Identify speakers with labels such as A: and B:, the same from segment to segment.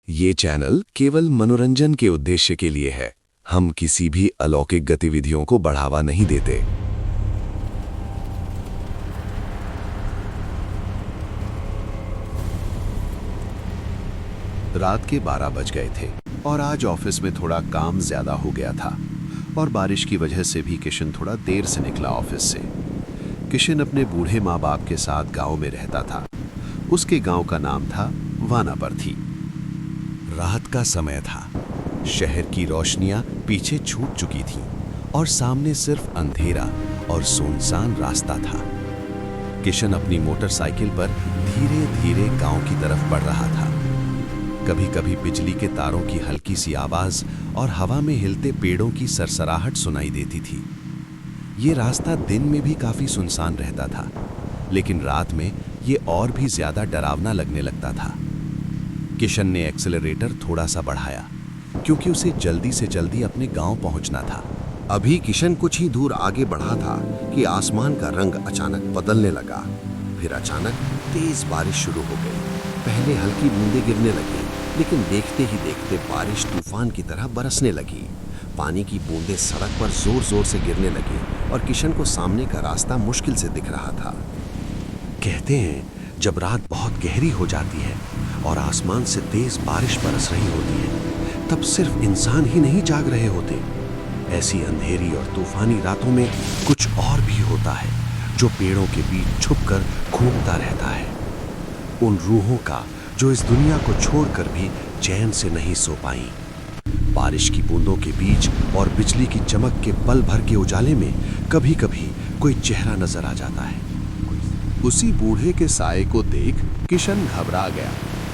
A: ये चैनल केवल मनोरंजन के उद्देश्य के लिए है। हम किसी भी अलौकिक गतिविधियों को बढ़ावा नहीं देते।
B: रात के 12 बज गए थे और आज ऑफिस में थोड़ा काम ज्यादा हो गया था और बारिश की वजह से भी किशन थोड़ा देर से निकला ऑफिस से। किशन अपने बूढ़े माँ बाप के साथ गांव में रहता था। उसके गांव का नाम था वानापर्थी। रात का समय था। शहर की रोशनियां पीछे छूट चुकी थीं और सामने सिर्फ अंधेरा और सुनसान रास्ता था। किशन अपनी मोटरसाइकिल पर धीरे धीरे गांव की तरफ बढ़ रहा था। कभी कभी बिजली के तारों की हल्की सी आवाज और हवा में हिलते पेड़ों की सरसराहट सुनाई देती थी। ये रास्ता दिन में भी काफी सुनसान रहता था, लेकिन रात में ये और भी ज्यादा डरावना लगने लगता था। किशन ने एक्सेलरेटर थोड़ा सा बढ़ाया, क्योंकि उसे जल्दी से जल्दी अपने गांव पहुंचना था।
C: अभी किशन कुछ ही दूर आगे बढ़ा था कि आसमान का रंग अचानक बदलने लगा। फिर अचानक तेज बारिश शुरू हो गई। पहले हल्की बूंदें गिरने लगी, लेकिन देखते ही देखते बारिश तूफान की तरह बरसने लगी। पानी की बूंदें सड़क पर जोर जोर से गिरने लगी और किशन को सामने का रास्ता मुश्किल से दिख रहा था। कहते हैं, जब रात बहुत गहरी हो जाती है और आसमान से तेज बारिश बरस रही होती है, तब सिर्फ इंसान ही नहीं जाग रहे होते। ऐसी अंधेरी और तूफानी रातों में कुछ और भी होता है, जो पेड़ों के बीच छुपकर घूमता रहता है। उन रूहों का जो इस दुनिया को छोड़कर भी चैन से नहीं सो पाई। बारिश की बूंदों के बीच और बिजली की चमक के पल भर के उजाले में कभी कभी कोई चेहरा नजर आ जाता है।
B: उसी बूढ़े के साए को देख किशन घबरा गया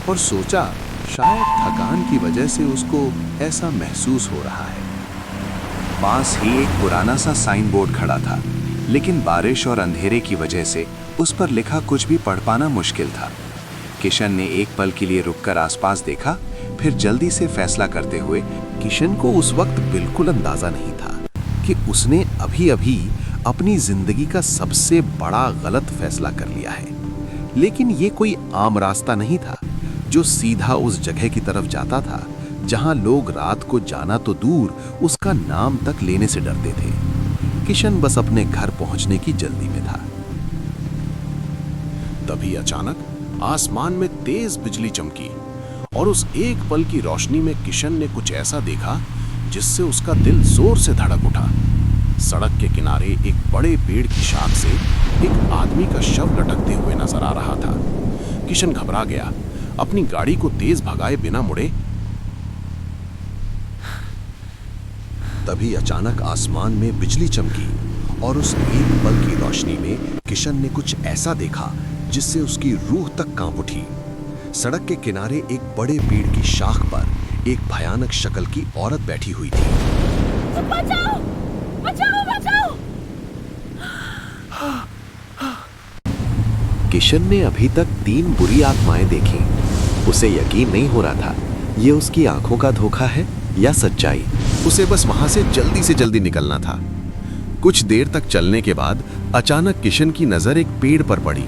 B: और सोचा, शायद थकान की वजह से उसको ऐसा महसूस हो रहा है। पास ही एक पुराना सा साइन बोर्ड खड़ा था, लेकिन बारिश और अंधेरे की वजह से उस पर लिखा कुछ भी पढ़ पाना मुश्किल था। किशन ने एक पल के लिए रुककर आसपास देखा, फिर जल्दी से फैसला करते हुए, किशन को उस वक्त बिल्कुल अंदाजा नहीं था कि उसने अभी अभी अपनी जिंदगी का सबसे बड़ा गलत फैसला कर लिया है। लेकिन ये कोई आम रास्ता नहीं था जो सीधा उस जगह की तरफ जाता था जहां लोग रात को जाना तो दूर, उसका नाम तक लेने से डरते थे। किशन बस अपने घर पहुंचने की जल्दी में था। तभी अचानक आसमान में तेज बिजली चमकी और उस एक पल की रोशनी में किशन ने कुछ ऐसा देखा जिससे उसका दिल जोर से धड़क उठा। सड़क के किनारे एक बड़े पेड़ की शाख से एक आदमी का शव लटकते हुए नजर आ रहा था। किशन घबरा गया, अपनी गाड़ी को तेज भगाए बिना मुड़े।
C: तभी अचानक आसमान में बिजली चमकी और उस एक पल की रोशनी में किशन ने कुछ ऐसा देखा जिससे उसकी रूह तक कांप उठी। सड़क के किनारे एक बड़े पेड़ की शाख पर एक भयानक शक्ल की औरत बैठी हुई थी।
D: बचाओ! बचाओ! बचाओ!
B: किशन ने अभी तक 3 बुरी आत्माएं देखी। उसे यकीन नहीं हो रहा था, ये उसकी आंखों का धोखा है या सच्चाई। उसे बस वहां से जल्दी निकलना था। कुछ देर तक चलने के बाद अचानक किशन की नजर एक पेड़ पर पड़ी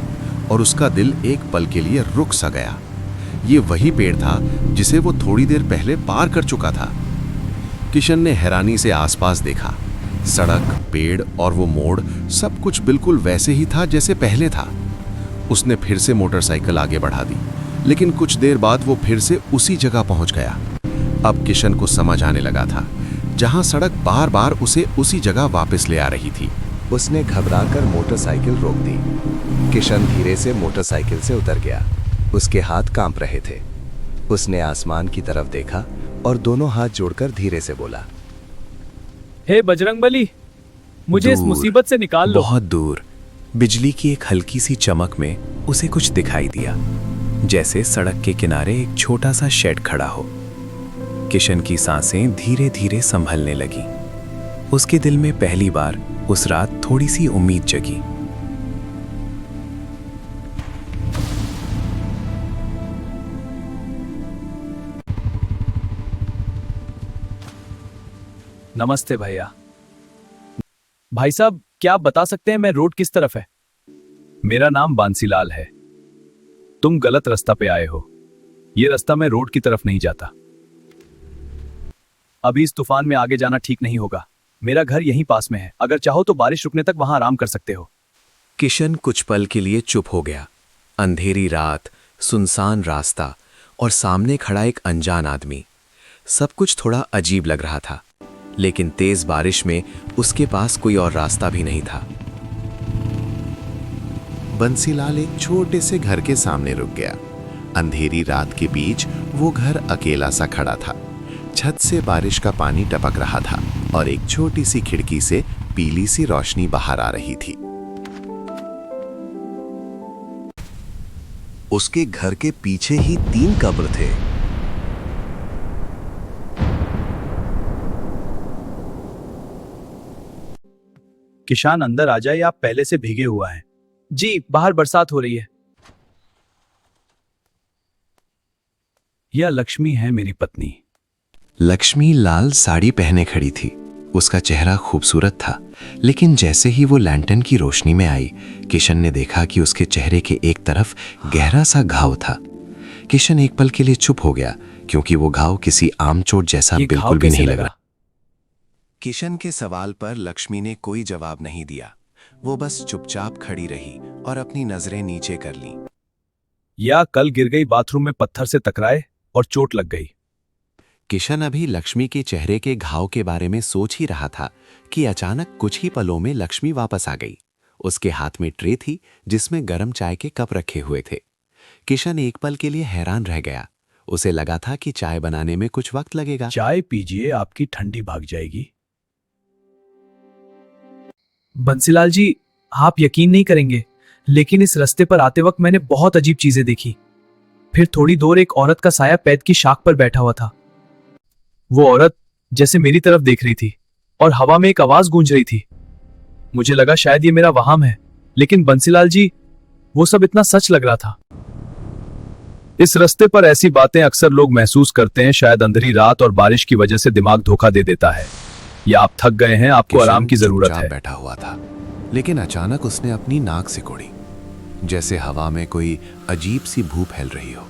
B: और उसका दिल एक पल के लिए रुक सा गया। ये वही पेड़ था जिसे वो थोड़ी देर पहले पार कर चुका था। किशन ने हैरानी से आसपास देखा। सड़क, पेड़ और वो मोड़, सब कुछ बिल्कुल वैसे ही था जैसे पहले था। उसने फिर से मोटरसाइकिल आगे बढ़ा दी, लेकिन कुछ देर बाद वो फिर से उसी जगह पहुंच गया। अब किशन को समझ आने लगा था, जहां सड़क बार बार उसे उसी जगह वापस ले आ रही थी।
A: उसने घबराकर मोटरसाइकिल रोक दी। किशन धीरे से मोटरसाइकिल से उतर गया। उसके हाथ कांप रहे थे। उसने आसमान की तरफ देखा और दोनों हाथ जोड़कर धीरे से बोला,
E: हे बजरंगबली, मुझे इस
A: दूर,
E: मुसीबत से निकाल लो।
A: बहुत दूर बिजली की एक हल्की सी चमक में उसे कुछ दिखाई दिया, जैसे सड़क के किनारे एक छोटा सा शेड खड़ा हो। किशन की सांसें धीरे धीरे संभलने लगी। उसके दिल में पहली बार उस रात थोड़ी सी उम्मीद जगी।
E: नमस्ते भैया। भाई साहब, क्या आप बता सकते हैं मैं रोड किस तरफ है? मेरा नाम बांसीलाल है। तुम गलत रास्ता पे आए हो। ये रास्ता मैं रोड की तरफ नहीं जाता। अभी इस तूफान में आगे जाना ठीक नहीं होगा। मेरा घर यहीं पास में है, अगर चाहो तो बारिश रुकने तक वहां आराम कर सकते हो।
A: किशन कुछ पल के लिए चुप हो गया। अंधेरी रात, सुनसान रास्ता और सामने खड़ा एक अनजान आदमी, सब कुछ थोड़ा अजीब लग रहा था। लेकिन तेज बारिश में उसके पास कोई और रास्ता भी नहीं था।
B: बंसीलाल एक छोटे से घर के सामने रुक गया। अंधेरी रात के बीच वो घर अकेला सा खड़ा था। छत से बारिश का पानी टपक रहा था और एक छोटी सी खिड़की से पीली सी रोशनी बाहर आ रही थी।
C: उसके घर के पीछे ही 3 कब्र थे।
E: किशन अंदर आ जाए, आप पहले से भीगे हुआ हैं। जी, बाहर बरसात हो रही है। यह लक्ष्मी है, मेरी पत्नी।
B: लक्ष्मी लाल साड़ी पहने खड़ी थी। उसका चेहरा खूबसूरत था, लेकिन जैसे ही वो लैंटर्न की रोशनी में आई, किशन ने देखा कि उसके चेहरे के एक तरफ गहरा सा घाव था। किशन एक पल के लिए चुप हो गया, क्योंकि वो घाव किसी आम चोट जैसा
E: ये घाव
B: बिल्कुल भी
E: कैसे
B: नहीं लग
E: लगा?
B: रहा। किशन के सवाल पर लक्ष्मी ने कोई जवाब नहीं दिया। वो बस चुपचाप खड़ी रही और अपनी नजरें नीचे कर लीं।
E: या कल गिर गई, बाथरूम में पत्थर से टकराए और चोट लग गई।
B: किशन अभी लक्ष्मी के चेहरे के घाव के बारे में सोच ही रहा था कि अचानक कुछ ही पलों में लक्ष्मी वापस आ गई। उसके हाथ में ट्रे थी जिसमें गर्म चाय के कप रखे हुए थे। किशन एक पल के लिए हैरान रह गया। उसे लगा था कि चाय बनाने में कुछ वक्त लगेगा।
E: चाय पीजिए, आपकी ठंडी भाग जाएगी। बंसीलाल जी, आप यकीन नहीं करेंगे, लेकिन इस रास्ते पर आते वक्त मैंने बहुत अजीब चीजें देखी। फिर थोड़ी दूर एक औरत का साया पेड़ की शाख पर बैठा हुआ था। वो औरत जैसे मेरी तरफ देख रही थी और हवा में एक आवाज गूंज रही थी। मुझे लगा शायद ये मेरा वहम है, लेकिन बंसीलाल जी, वो सब इतना सच लग रहा था। इस रास्ते पर ऐसी बातें अक्सर लोग महसूस करते हैं। शायद अंधेरी रात और बारिश की वजह से दिमाग धोखा दे देता है, या आप थक गए हैं, आपको आराम की जरूरत
B: चुपचाप
E: है।
B: बैठा हुआ था, लेकिन अचानक उसने अपनी नाक सिकोड़ी, जैसे हवा में कोई अजीब सी भू फैल रही हो।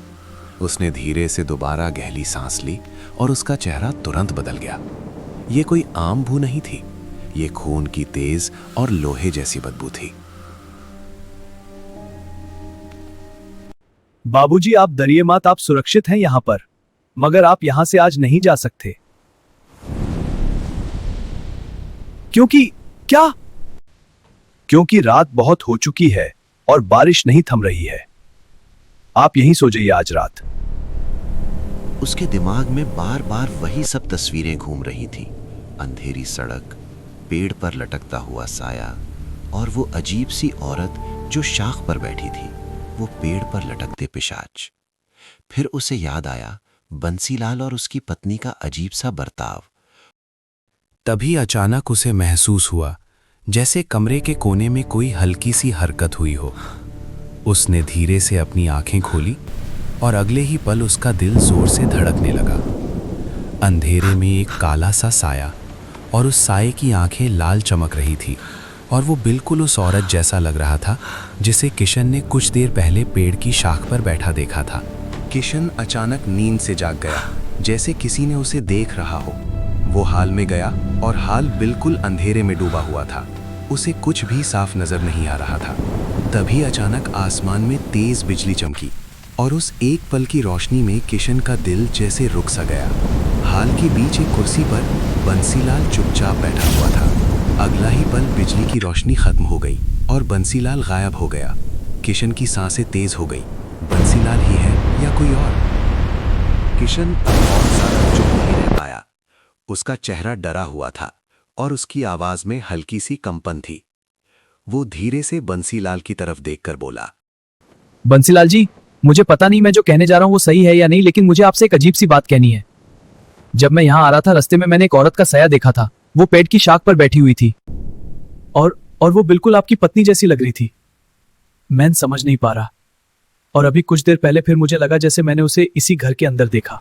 B: उसने धीरे से दोबारा गहरी सांस ली और उसका चेहरा तुरंत बदल गया। ये कोई आम भू नहीं थी, ये खून की तेज और लोहे जैसी बदबू थी।
E: बाबूजी, आप डरिए मत, आप सुरक्षित हैं यहां पर, मगर आप यहां से आज नहीं जा सकते। क्योंकि क्या? क्योंकि रात बहुत हो चुकी है और बारिश नहीं थम रही है। आप यहीं सो जाइए आज रात।
C: उसके दिमाग में बार बार वही सब तस्वीरें घूम रही थीं। अंधेरी सड़क, पेड़ पर लटकता हुआ साया और वो अजीब सी औरत जो शाख पर बैठी थी, वो पेड़ पर लटकते पिशाच। फिर उसे याद आया बंसीलाल और उसकी पत्नी का अजीब सा बर्ताव।
A: तभी अचानक उसे महसूस हुआ जैसे कमरे के कोने में कोई हल्की सी हरकत हुई हो। उसने धीरे से अपनी आंखें खोली और अगले ही पल उसका दिल जोर से धड़कने लगा। अंधेरे में एक काला सा साया, और उस साये की आंखें लाल चमक रही थी, और वो बिल्कुल उस औरत जैसा लग रहा था जिसे किशन ने कुछ देर पहले पेड़ की शाख पर बैठा देखा था। किशन अचानक नींद से जाग गया, जैसे किसी ने उसे देख रहा हो। वो हाल में गया और हाल बिल्कुल अंधेरे में डूबा हुआ था। उसे कुछ भी साफ नजर नहीं आ रहा था। तभी अचानक आसमान में तेज बिजली चमकी और उस एक पल की रोशनी में किशन का दिल जैसे रुक सा गया। हाल के बीच एक कुर्सी पर बंसीलाल चुपचाप बैठा हुआ था। अगला ही पल बिजली की रोशनी खत्म हो गई और बंसीलाल गायब हो गया। किशन की सांसें तेज हो गई। बंसीलाल ही है या कोई और? किशन और ज्यादा चुप नहीं रह पाया। उसका चेहरा डरा हुआ था और उसकी आवाज में हल्की सी कंपन थी। वो धीरे से बंसीलाल की तरफ देखकर बोला,
E: बंसीलाल जी, मुझे पता नहीं मैं जो कहने जा रहा हूं वो सही है या नहीं, लेकिन मुझे आपसे एक अजीब सी बात कहनी है। जब मैं यहां आ रहा था, रास्ते में मैंने एक औरत का साया देखा था। वो पेड़ की शाख पर बैठी हुई थी और वो बिल्कुल आपकी पत्नी जैसी लग रही थी। मैं समझ नहीं पा रहा, और अभी कुछ देर पहले फिर मुझे लगा जैसे मैंने उसे इसी घर के अंदर देखा।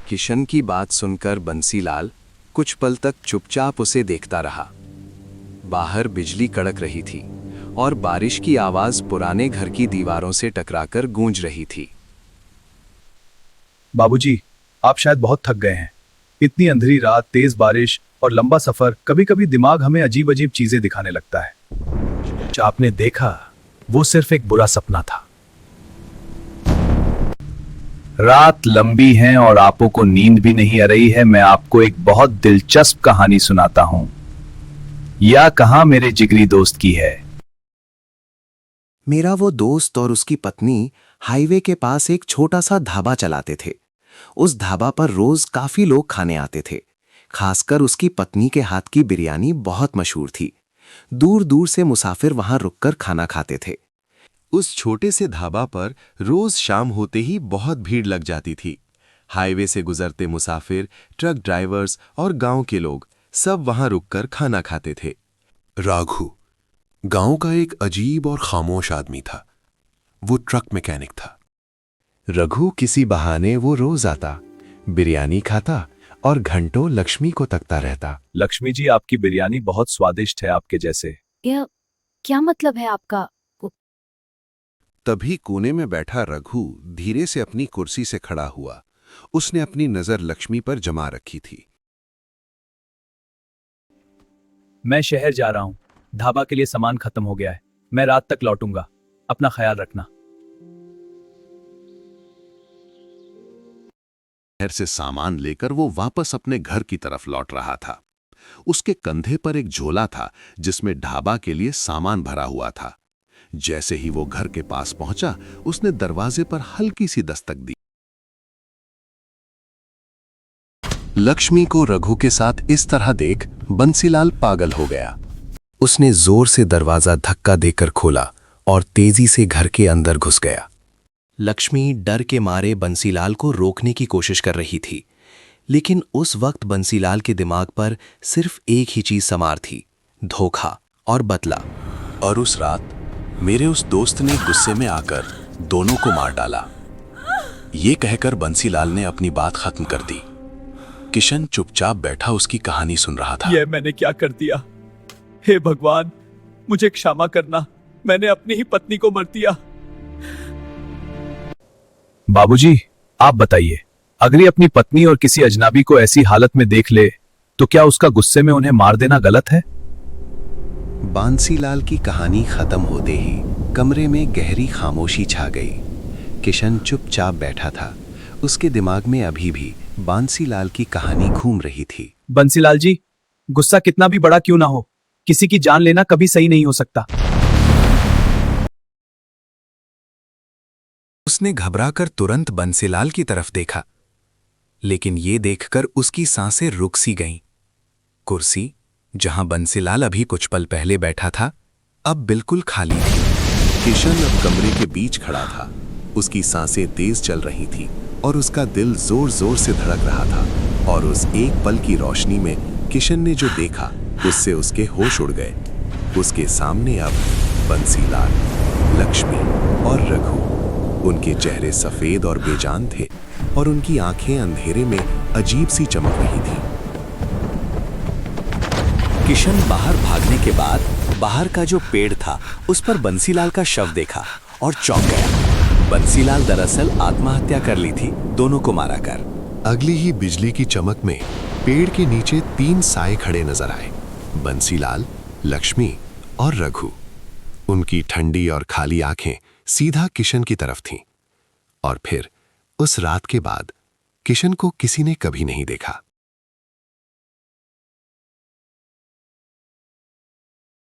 A: किशन की बात सुनकर बंसीलाल कुछ पल तक चुपचाप उसे देखता रहा। बाहर बिजली कड़क रही थी और बारिश की आवाज पुराने घर की दीवारों से टकराकर गूंज रही थी।
E: बाबूजी, आप शायद बहुत थक गए हैं। इतनी अंधेरी रात, तेज बारिश और लंबा सफर, कभी कभी दिमाग हमें अजीब अजीब चीजें दिखाने लगता है। जो आपने देखा वो सिर्फ एक बुरा सपना था। रात लंबी है और आपो को नींद भी नहीं आ रही है। मैं आपको एक बहुत दिलचस्प कहानी सुनाता हूं। यह कहां मेरे जिगरी दोस्त की है।
F: मेरा वो दोस्त और उसकी पत्नी हाईवे के पास एक छोटा सा ढाबा चलाते थे। उस ढाबा पर रोज काफी लोग खाने आते थे। खासकर उसकी पत्नी के हाथ की बिरयानी बहुत मशहूर थी। दूर दूर से मुसाफिर वहां रुककर खाना खाते थे।
B: उस छोटे से ढाबा पर रोज शाम होते ही बहुत भीड़ लग जाती थी। हाईवे से गुजरते मुसाफिर, ट्रक ड्राइवर्स और गांव के लोग सब वहां रुककर खाना खाते थे।
G: राघु गांव का एक अजीब और खामोश आदमी था। वो ट्रक मैकेनिक था।
B: रघु किसी बहाने वो रोज आता, बिरयानी खाता और घंटों लक्ष्मी को तकता रहता।
E: लक्ष्मी जी, आपकी बिरयानी बहुत स्वादिष्ट है, आपके जैसे।
D: यह क्या मतलब है आपका?
B: तभी कोने में बैठा रघु धीरे से अपनी कुर्सी से खड़ा हुआ। उसने अपनी नजर लक्ष्मी पर जमा रखी थी।
E: मैं शहर जा रहा हूं। ढाबा के लिए सामान खत्म हो गया है। मैं रात तक लौटूंगा। अपना ख्याल रखना।
B: शहर से सामान लेकर वो वापस अपने घर की तरफ लौट रहा था। उसके कंधे पर एक झोला था जिसमें ढाबा के लिए सामान भरा हुआ था। जैसे ही वो घर के पास पहुंचा, उसने दरवाजे पर हल्की सी दस्तक दी। लक्ष्मी को रघु के साथ इस तरह देख बंसीलाल पागल हो गया।
A: उसने जोर से दरवाजा धक्का देकर खोला और तेजी से घर के अंदर घुस गया।
F: लक्ष्मी डर के मारे बंसीलाल को रोकने की कोशिश कर रही थी, लेकिन उस वक्त बंसीलाल के दिमाग पर सिर्फ एक ही चीज सवार थी, धोखा और बदला।
G: और उस रात मेरे उस दोस्त ने गुस्से में आकर दोनों को मार डाला। ये कहकर बंसीलाल ने अपनी बात खत्म कर दी। किशन चुपचाप बैठा उसकी कहानी सुन रहा था।
E: यह मैंने क्या कर दिया? हे भगवान, मुझे क्षमा करना। मैंने अपनी ही पत्नी को मर दिया। बाबूजी, आप बताइए, अगर ये अपनी पत्नी और किसी अजनबी को ऐसी हालत में देख ले तो क्या उसका गुस्से में उन्हें मार देना गलत है?
F: बांसीलाल की कहानी खत्म होते ही कमरे में गहरी खामोशी छा गई। किशन चुपचाप बैठा था। उसके दिमाग में अभी भी बांसीलाल की कहानी घूम रही थी।
E: बंसीलाल जी, गुस्सा कितना भी बड़ा क्यों ना हो, किसी की जान लेना कभी सही नहीं हो सकता।
A: उसने घबराकर तुरंत बंसीलाल की तरफ देखा, लेकिन ये देखकर उसकी सांसें रुक सी गईं। कुर्सी जहां बंसीलाल अभी कुछ पल पहले बैठा था, अब बिल्कुल खाली थी।
B: किशन अब कमरे के बीच खड़ा था। उसकी सांसें तेज चल रही थी और उसका दिल जोर जोर से धड़क रहा था। और उस एक पल की रोशनी में किशन ने जो देखा, उससे उसके होश उड़ गए। उसके सामने अब बंसीलाल, लक्ष्मी और रघु। उनके चेहरे सफेद और बेजान थे और उनकी आंखें अंधेरे में अजीब सी चमक रही थी।
F: किशन बाहर भागने के बाद बाहर का जो पेड़ था उस पर बंसीलाल का शव देखा और चौंक गया। बंसीलाल दरअसल आत्महत्या कर ली थी, दोनों को मारा कर।
B: अगली ही बिजली की चमक में पेड़ के नीचे 3 साए खड़े नजर आए, बंसीलाल, लक्ष्मी और रघु। उनकी ठंडी और खाली आंखें सीधा किशन की तरफ थीं। और फिर उस रात के बाद किशन को किसी ने कभी नहीं देखा।